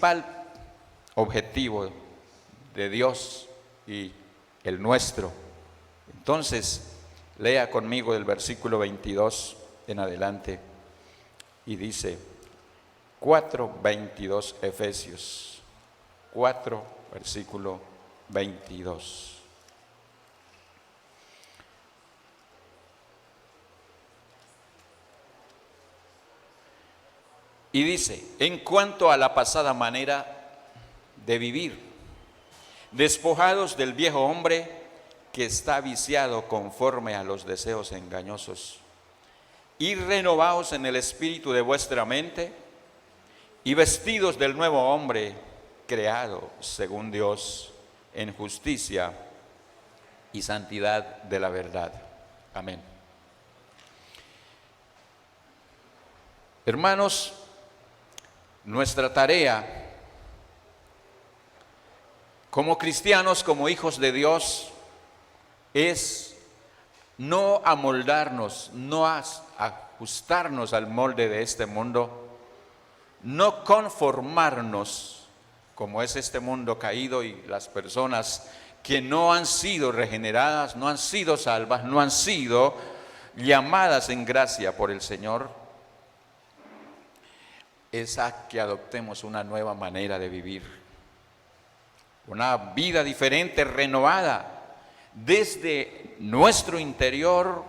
principal objetivo de Dios y el nuestro. Entonces, lea conmigo el versículo 22 en adelante y dice 4:22, Efesios 4, versículo 22. Y dice: en cuanto a la pasada manera de vivir, despojados del viejo hombre que está viciado conforme a los deseos engañosos, y renovaos en el espíritu de vuestra mente, y vestidos del nuevo hombre creado según Dios en justicia y santidad de la verdad. Amén. Hermanos, nuestra tarea como cristianos, como hijos de Dios, es no amoldarnos, no ajustarnos al molde de este mundo, no conformarnos como es este mundo caído y las personas que no han sido regeneradas, no han sido salvas, no han sido llamadas en gracia por el Señor. Es a que adoptemos una nueva manera de vivir, una vida diferente, renovada desde nuestro interior,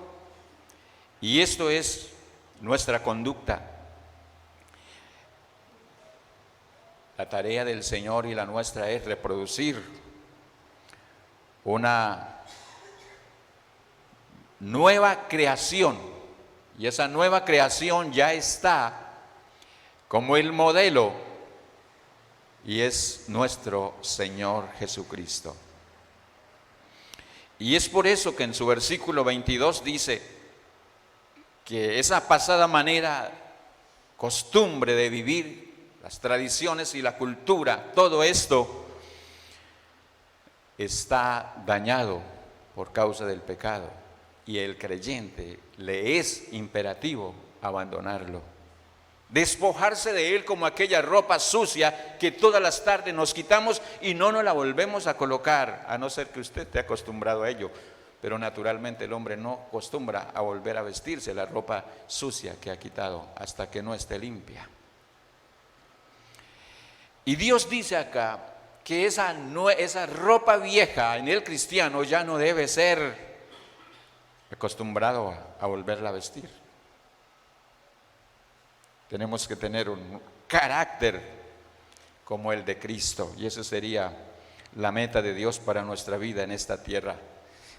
y esto es nuestra conducta. La tarea del Señor y la nuestra es reproducir una nueva creación, y esa nueva creación ya está como el modelo, y es nuestro Señor Jesucristo. Y es por eso que en su versículo 22 dice que esa pasada manera, costumbre de vivir, las tradiciones y la cultura, todo esto está dañado por causa del pecado, y el creyente le es imperativo abandonarlo, despojarse de él como aquella ropa sucia que todas las tardes nos quitamos y no nos la volvemos a colocar, a no ser que usted esté acostumbrado a ello. Pero naturalmente el hombre no acostumbra a volver a vestirse la ropa sucia que ha quitado hasta que no esté limpia. Y Dios dice acá que esa ropa vieja en el cristiano ya no debe ser acostumbrado a volverla a vestir. Tenemos que tener un carácter como el de Cristo, y esa sería la meta de Dios para nuestra vida en esta tierra.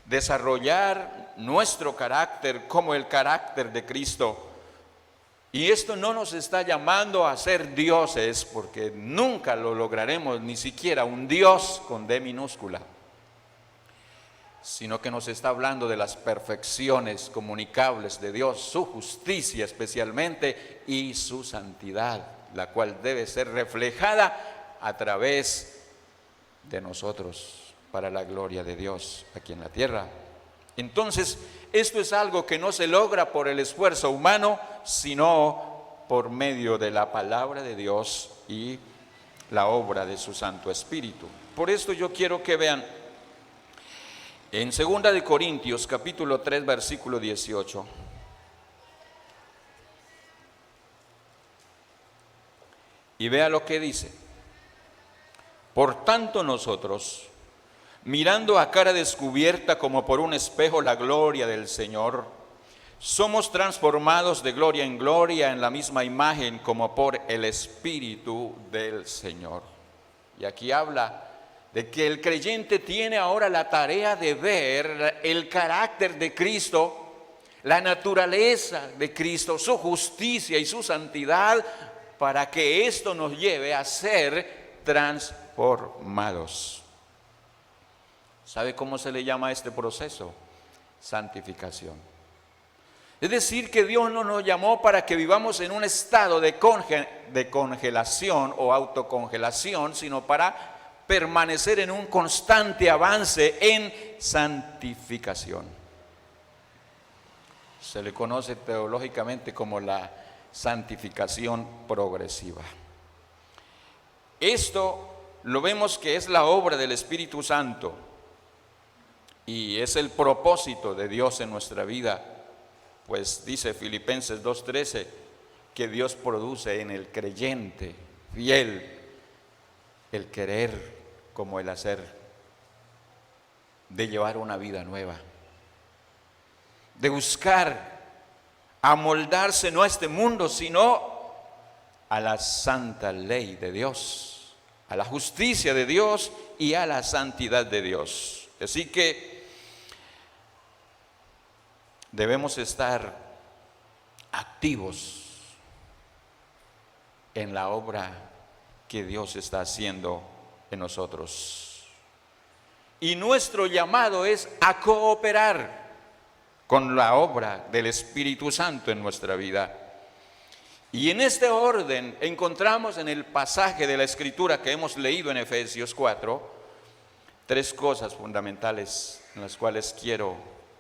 Desarrollar nuestro carácter como el carácter de Cristo. Y esto no nos está llamando a ser dioses, porque nunca lo lograremos, ni siquiera un Dios con D minúscula, sino que nos está hablando de las perfecciones comunicables de Dios, su justicia especialmente y su santidad, la cual debe ser reflejada a través de nosotros para la gloria de Dios aquí en la tierra. Entonces, esto es algo que no se logra por el esfuerzo humano, sino por medio de la palabra de Dios y la obra de su Santo Espíritu. Por esto yo quiero que vean en 2 de Corintios capítulo 3 versículo 18. Y vea lo que dice: por tanto nosotros, mirando a cara descubierta como por un espejo la gloria del Señor, somos transformados de gloria en gloria en la misma imagen como por el Espíritu del Señor. Y aquí habla de que el creyente tiene ahora la tarea de ver el carácter de Cristo, la naturaleza de Cristo, su justicia y su santidad, para que esto nos lleve a ser transformados. ¿Sabe cómo se le llama a este proceso? Santificación. Es decir, que Dios no nos llamó para que vivamos en un estado de congelación o autocongelación, sino para permanecer en un constante avance en santificación. Se le conoce teológicamente como la santificación progresiva. Esto lo vemos que es la obra del Espíritu Santo y es el propósito de Dios en nuestra vida. Pues dice Filipenses 2:13 que Dios produce en el creyente fiel el querer como el hacer, de llevar una vida nueva, de buscar amoldarse no a este mundo, sino a la santa ley de Dios, a la justicia de Dios y a la santidad de Dios. Así que debemos estar activos en la obra que Dios está haciendo en nosotros. Y nuestro llamado es a cooperar con la obra del Espíritu Santo en nuestra vida. Y en este orden encontramos en el pasaje de la Escritura que hemos leído en Efesios 4, 3 cosas fundamentales en las cuales quiero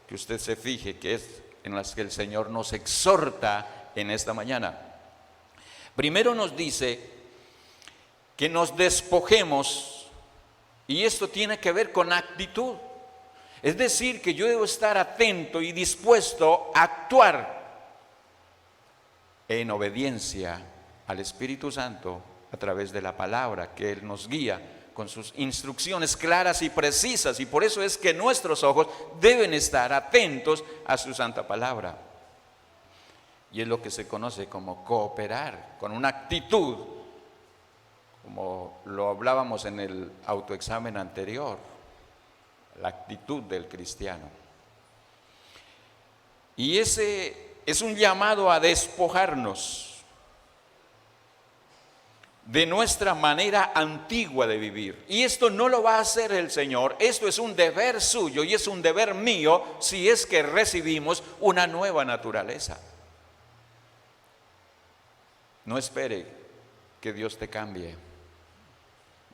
que usted se fije, que es en las que el Señor nos exhorta en esta mañana. Primero nos dice que nos despojemos, y esto tiene que ver con actitud. Es decir, que yo debo estar atento y dispuesto a actuar en obediencia al Espíritu Santo a través de la palabra que Él nos guía con sus instrucciones claras y precisas, y por eso es que nuestros ojos deben estar atentos a su santa palabra. Y es lo que se conoce como cooperar, con una actitud, como lo hablábamos en el autoexamen anterior, la actitud del cristiano. Y ese es un llamado a despojarnos de nuestra manera antigua de vivir. Y esto no lo va a hacer el Señor, esto es un deber suyo y es un deber mío si es que recibimos una nueva naturaleza. No espere que Dios te cambie.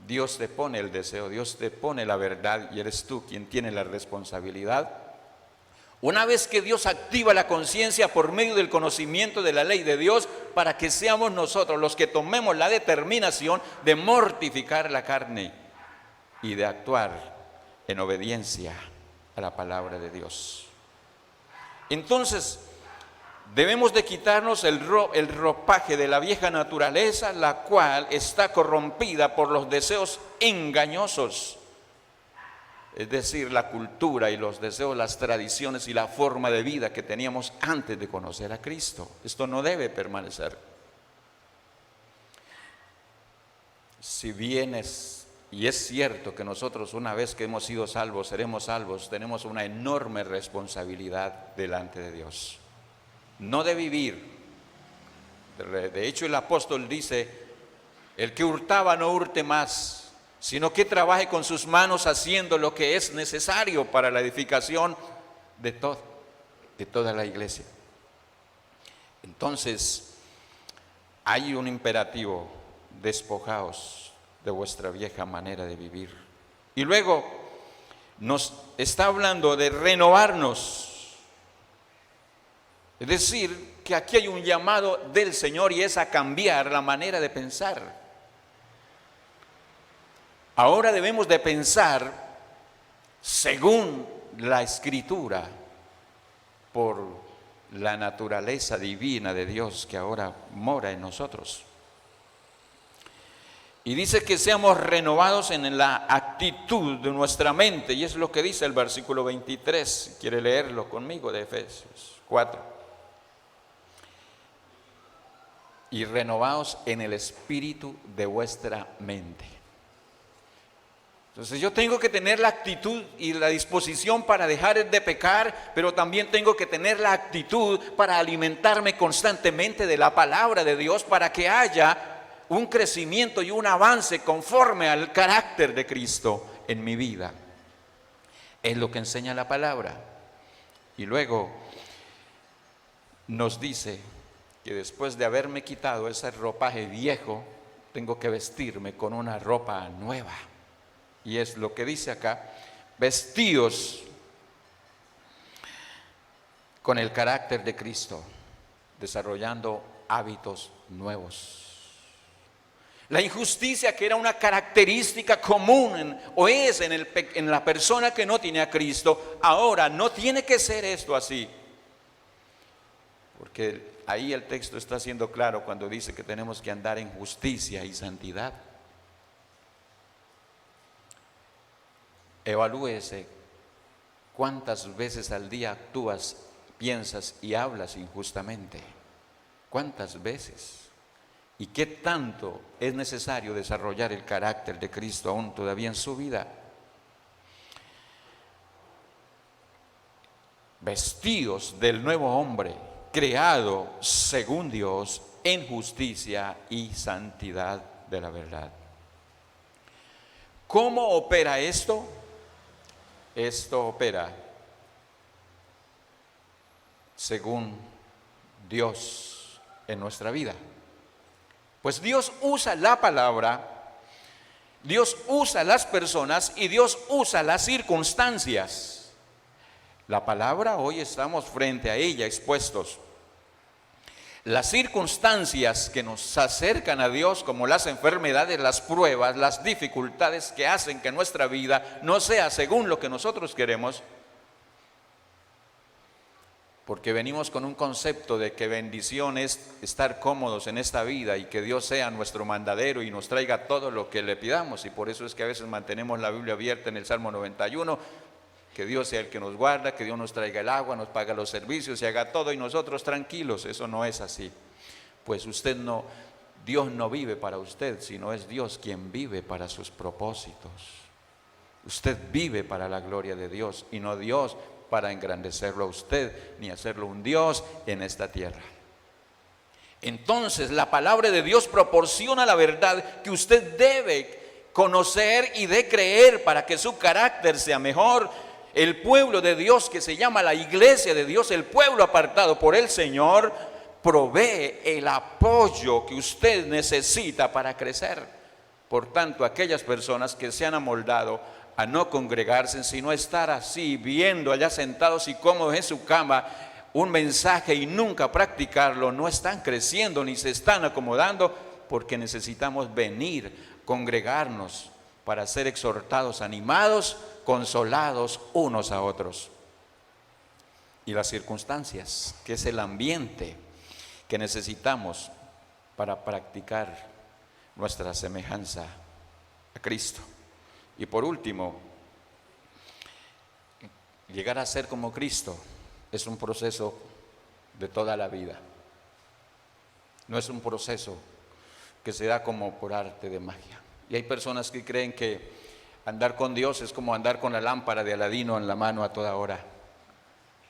Dios te pone el deseo, Dios te pone la verdad y eres tú quien tiene la responsabilidad. Una vez que Dios activa la conciencia por medio del conocimiento de la ley de Dios, para que seamos nosotros los que tomemos la determinación de mortificar la carne y de actuar en obediencia a la palabra de Dios. Entonces, debemos de quitarnos el ropaje de la vieja naturaleza, la cual está corrompida por los deseos engañosos. Es decir, la cultura y los deseos, las tradiciones y la forma de vida que teníamos antes de conocer a Cristo. Esto no debe permanecer. Si bien es cierto que nosotros una vez que hemos sido salvos, seremos salvos, tenemos una enorme responsabilidad delante de Dios. No de vivir. De hecho, el apóstol dice, el que hurtaba no hurte más, sino que trabaje con sus manos haciendo lo que es necesario para la edificación de toda la iglesia. Entonces, hay un imperativo: despojaos de vuestra vieja manera de vivir. Y luego nos está hablando de renovarnos. Es decir, que aquí hay un llamado del Señor y es a cambiar la manera de pensar. Ahora debemos de pensar según la Escritura, por la naturaleza divina de Dios que ahora mora en nosotros. Y dice que seamos renovados en la actitud de nuestra mente, y es lo que dice el versículo 23, si quiere leerlo conmigo, de Efesios 4. Y renovaos en el espíritu de vuestra mente. Entonces yo tengo que tener la actitud y la disposición para dejar de pecar, pero también tengo que tener la actitud para alimentarme constantemente de la palabra de Dios, para que haya un crecimiento y un avance conforme al carácter de Cristo en mi vida. Es lo que enseña la palabra. Y luego nos dice que después de haberme quitado ese ropaje viejo, tengo que vestirme con una ropa nueva. Y es lo que dice acá: vestíos con el carácter de Cristo, desarrollando hábitos nuevos. La injusticia, que era una característica común o es en la persona que no tiene a Cristo, ahora no tiene que ser esto así. Porque ahí el texto está siendo claro cuando dice que tenemos que andar en justicia y santidad. Evalúese cuántas veces al día actúas, piensas y hablas injustamente. ¿Cuántas veces? ¿Y qué tanto es necesario desarrollar el carácter de Cristo aún todavía en su vida? Vestidos del nuevo hombre, creado según Dios en justicia y santidad de la verdad. ¿Cómo opera esto? Esto opera según Dios en nuestra vida. Pues Dios usa la palabra, Dios usa las personas y Dios usa las circunstancias. La palabra, hoy estamos frente a ella expuestos. Las circunstancias que nos acercan a Dios, como las enfermedades, las pruebas, las dificultades que hacen que nuestra vida no sea según lo que nosotros queremos, porque venimos con un concepto de que bendición es estar cómodos en esta vida y que Dios sea nuestro mandadero y nos traiga todo lo que le pidamos, y por eso es que a veces mantenemos la Biblia abierta en el Salmo 91, que Dios sea el que nos guarda, que Dios nos traiga el agua, nos paga los servicios y haga todo y nosotros tranquilos. Eso no es así. Pues Dios no vive para usted, sino es Dios quien vive para sus propósitos. Usted vive para la gloria de Dios y no Dios para engrandecerlo a usted ni hacerlo un Dios en esta tierra. Entonces la palabra de Dios proporciona la verdad que usted debe conocer y de creer para que su carácter sea mejor. El pueblo de Dios, que se llama la iglesia de Dios, el pueblo apartado por el Señor, provee el apoyo que usted necesita para crecer. Por tanto, aquellas personas que se han amoldado a no congregarse, sino estar así, viendo allá sentados y cómodos en su cama un mensaje y nunca practicarlo, no están creciendo ni se están acomodando, porque necesitamos venir, congregarnos para ser exhortados, animados, consolados unos a otros. Y las circunstancias, que es el ambiente que necesitamos para practicar nuestra semejanza a Cristo. Y por último, llegar a ser como Cristo es un proceso de toda la vida. No es un proceso que se da como por arte de magia. Y hay personas que creen que andar con Dios es como andar con la lámpara de Aladino en la mano a toda hora.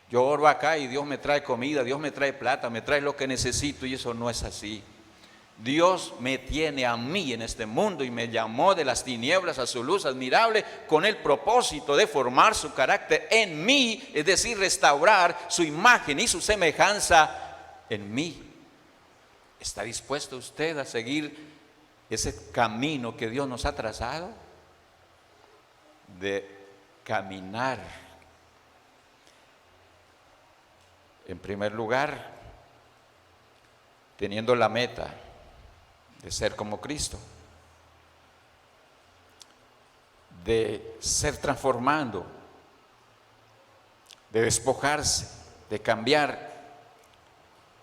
Yo oro acá y Dios me trae comida, Dios me trae plata, me trae lo que necesito, y eso no es así. Dios me tiene a mí en este mundo y me llamó de las tinieblas a su luz admirable con el propósito de formar su carácter en mí, es decir, restaurar su imagen y su semejanza en mí. ¿Está dispuesto usted a seguir ese camino que Dios nos ha trazado? De caminar, en primer lugar, teniendo la meta de ser como Cristo, de ser transformando, de despojarse, de cambiar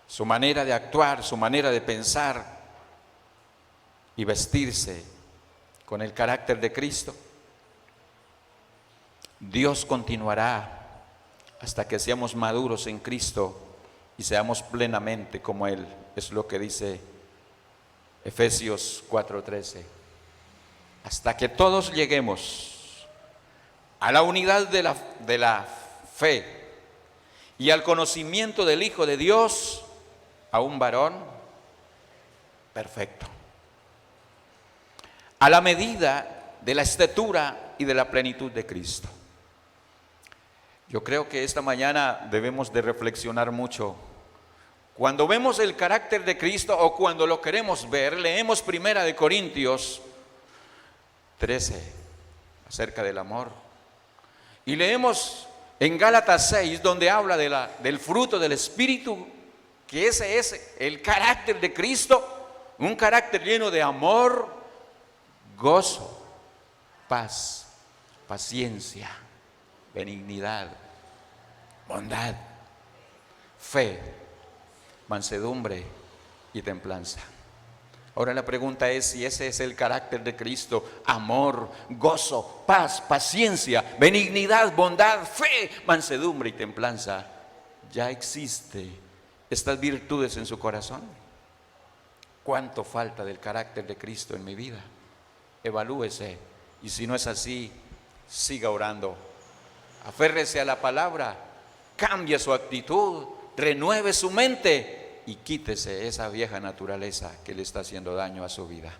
su manera de actuar, su manera de pensar y vestirse con el carácter de Cristo. Dios continuará hasta que seamos maduros en Cristo y seamos plenamente como Él. Es lo que dice Efesios 4:13. Hasta que todos lleguemos a la unidad de la fe y al conocimiento del Hijo de Dios, a un varón perfecto, a la medida de la estatura y de la plenitud de Cristo. Yo creo que esta mañana debemos de reflexionar mucho. Cuando vemos el carácter de Cristo o cuando lo queremos ver, leemos 1 Corintios 13 acerca del amor. Y leemos en Gálatas 6 donde habla del fruto del Espíritu, que ese es el carácter de Cristo. Un carácter lleno de amor, gozo, paz, paciencia, benignidad, bondad, fe, mansedumbre y templanza. Ahora la pregunta es si ese es el carácter de Cristo: amor, gozo, paz, paciencia, benignidad, bondad, fe, mansedumbre y templanza. ¿Ya existe estas virtudes en su corazón? ¿Cuánto falta del carácter de Cristo en mi vida? Evalúese, y si no es así, siga orando. Aférrese a la palabra, cambie su actitud, renueve su mente y quítese esa vieja naturaleza que le está haciendo daño a su vida.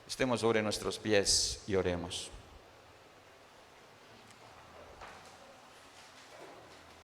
Estemos sobre nuestros pies y oremos.